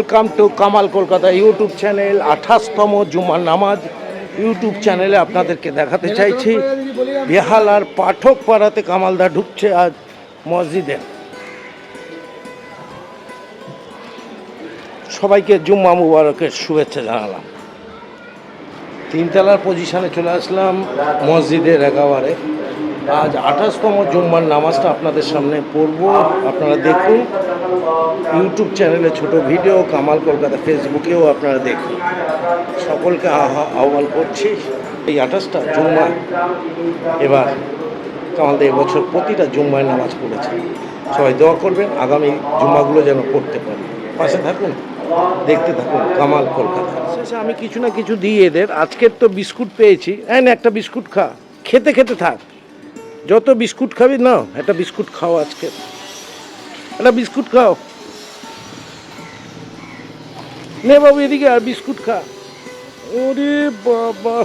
Welcome to Kamal Kolkata YouTube channel. 28তম জুমার নামাজ ইউটিউব চ্যানেলে আপনাদেরকে দেখাতে চাইছি। বেহালার পাঠক পাড়াতে কামালদা ঢুকছে আজ মসজিদে। সবাইকে জুম্মা মুবারকের শুভেচ্ছা জানালাম। তিনতলার পজিশনে চলে আসলাম মসজিদের একেবারে। আজ 28তম জুম্মার নামাজটা আপনাদের সামনে পড়ব, আপনারা দেখুন। ইউটিউব চ্যানেলে ছোট ভিডিও, কামাল কলকাতা ফেসবুকেও আপনারা দেখুন। সকলকে আহ্বান করছি, এই 28টা জুম্মা এবার কামালদা এবছর প্রতিটা জুম্মায় নামাজ পড়েছে। সবাই দোয়া করবেন আগামী জুম্মাগুলো যেন পড়তে পারে। পাশে থাকুন, দেখতে থাকুন কামাল কলকাতা। শেষে আমি কিছু না কিছু দিই এদের। আজকের তো বিস্কুট পেয়েছি, হ্যাঁ না একটা বিস্কুট খা, খেতে খেতে থাক। যত বিস্কুট খাবি না, একটা বিস্কুট খাও, আজকে একটা বিস্কুট খাও। নে বাবু এদিকে আর বিস্কুট খা। ওরে বাবা,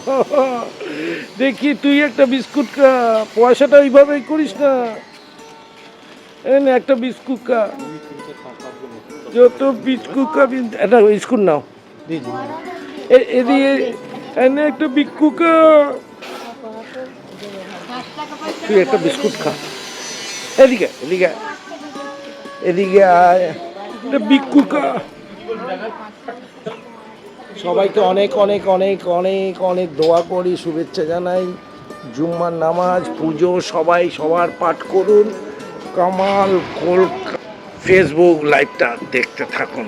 দেখি তুই একটা বিস্কুট খা, পয়সাটা ওইভাবেই করিস না। না একটা বিস্কুট খা, যত বিস্কুট খাবি। একটা বিস্কুট নাও, এদিকে এনে একটা বিস্কুট খা। তুই একটা বিস্কুট খা, এদিকে এদিকে এদিকে আয়, একটা বিস্কুট খা। সবাইকে অনেক অনেক অনেক অনেক অনেক দোয়া করি, শুভেচ্ছা জানাই। জুম্মার নামাজ, পুজো সবাই সবার পাঠ করুন। কামাল কলকাতা ফেসবুক লাইভটা দেখতে থাকুন।